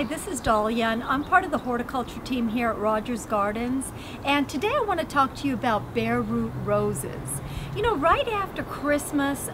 Hi, this is Dalia, and I'm part of the horticulture team here at Rogers Gardens. And today I want to talk to you about bare root roses. You know, right after Christmas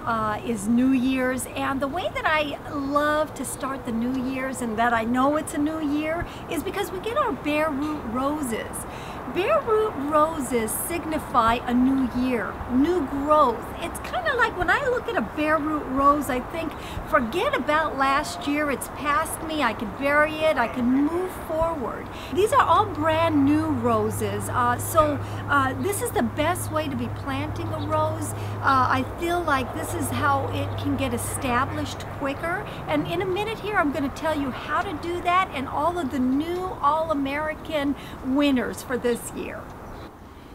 is New Year's, and the way that I love to start the New Year's and that I know it's a new year is because we get our bare root roses. Bare root roses signify a new year, new growth. It's kind of like when I look at a bare root rose, I think, forget about last year, it's past me, I can bury it, I can move forward. These are all brand new roses, so this is the best way to be planting a rose. I feel like this is how it can get established quicker, and in a minute here I'm going to tell you how to do that and all of the new all-American winners for this year.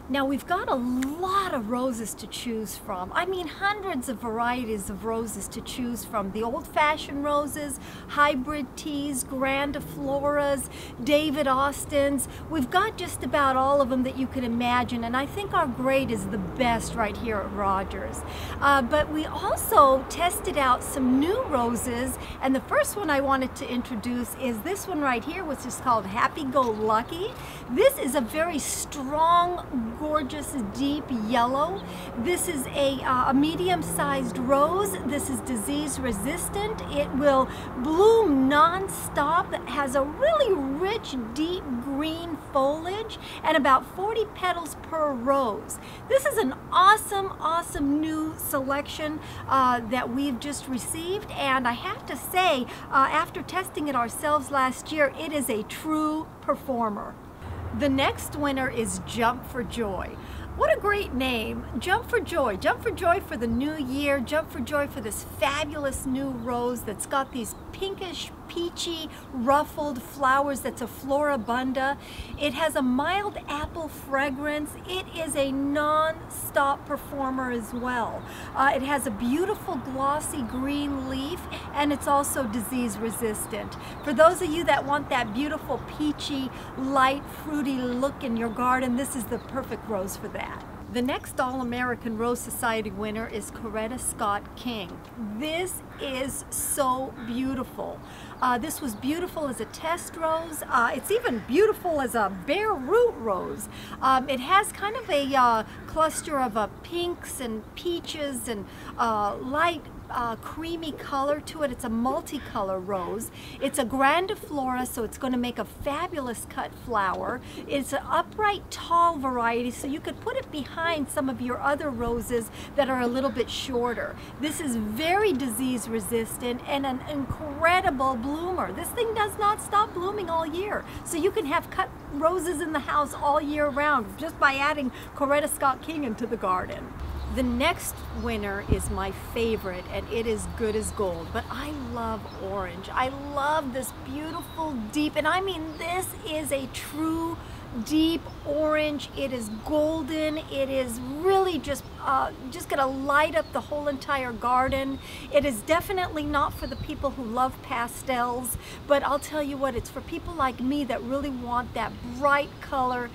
Now we've got a lot of roses to choose from. I mean, hundreds of varieties of roses to choose from. The old-fashioned roses, hybrid teas, grandifloras, David Austins. We've got just about all of them that you could imagine, and I think our grade is the best right here at Rogers. But we also tested out some new roses, and the first one I wanted to introduce is this one right here, which is called Happy Go Lucky. This is a very strong, gorgeous deep yellow. This is a medium-sized rose. This is disease resistant. It will bloom non-stop. It has a really rich deep green foliage and about 40 petals per rose. This is an awesome new selection that we've just received, and I have to say, after testing it ourselves last year, it is a true performer. The next winner is Jump for Joy. What a great name, Jump for Joy. Jump for Joy for the new year. Jump for Joy for this fabulous new rose that's got these pinkish, peachy, ruffled flowers. That's a floribunda. It has a mild apple fragrance. It is a non-stop performer as well. It has a beautiful glossy green leaf, and it's also disease resistant. For those of you that want that beautiful peachy, light, fruity look in your garden, this is the perfect rose for that. The next All-American Rose Society winner is Coretta Scott King. This is so beautiful. This was beautiful as a test rose. It's even beautiful as a bare root rose. It has kind of a cluster of pinks and peaches and light creamy color to it. It's a multicolor rose. It's a grandiflora, so it's going to make a fabulous cut flower. It's an upright tall variety, so you could put it behind some of your other roses that are a little bit shorter. This is very disease resistant and an incredible bloomer. This thing does not stop blooming all year, so you can have cut roses in the house all year round just by adding Coretta Scott King into the garden. The next winner is my favorite, and it is Good as Gold. But I love orange. I love this beautiful deep, and I mean this is a true deep orange. It is golden. It is really just gonna light up the whole entire garden. It is definitely not for the people who love pastels, but I'll tell you what, it's for people like me that really want that bright color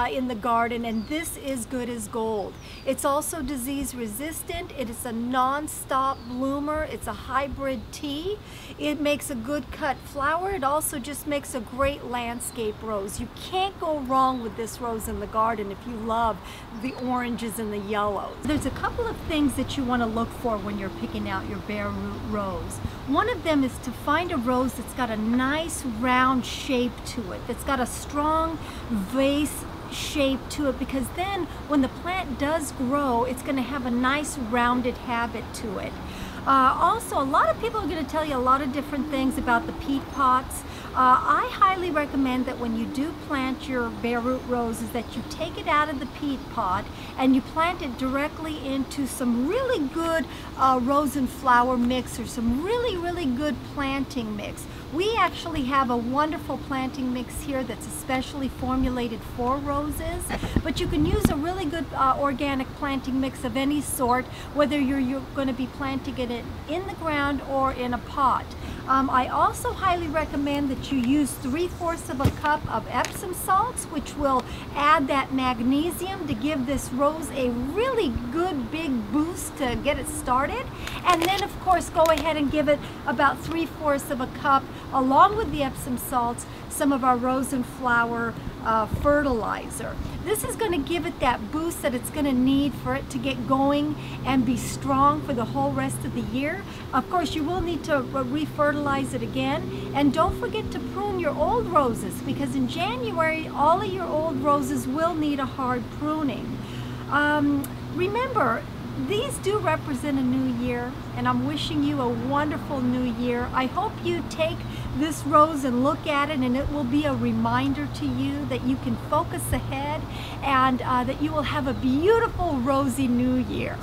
in the garden, and this is Good as Gold. It's also disease resistant. It is a non-stop bloomer. It's a hybrid tea. It makes a good cut flower. It also just makes a great landscape rose. You can't go wrong with this rose in the garden if you love the oranges and the yellows. There's a couple of things that you want to look for when you're picking out your bare root rose. One of them is to find a rose that's got a nice round shape to it, that's got a strong vase shape to it, because then when the plant does grow, it's going to have a nice rounded habit to it. Also, a lot of people are going to tell you a lot of different things about the peat pots. I highly recommend that when you do plant your bare root roses that you take it out of the peat pot and you plant it directly into some really good rose and flower mix, or some really good planting mix. We actually have a wonderful planting mix here that's especially formulated for roses, but you can use a really good organic planting mix of any sort, whether you're going to be planting it in the ground or in a pot. I also highly recommend that you use 3/4 of a cup of Epsom salts, which will add that magnesium to give this rose a really good big boost to get it started. And then of course go ahead and give it about 3/4 of a cup, along with the Epsom salts, some of our rose and flower fertilizer. This is going to give it that boost that it's going to need for it to get going and be strong for the whole rest of the year. Of course, you will need to re-fertilize it again, and don't forget to prune your old roses, because in January all of your old roses will need a hard pruning. Remember, these do represent a new year, and I'm wishing you a wonderful new year. I hope you take this rose and look at it, and it will be a reminder to you that you can focus ahead, and that you will have a beautiful rosy new year.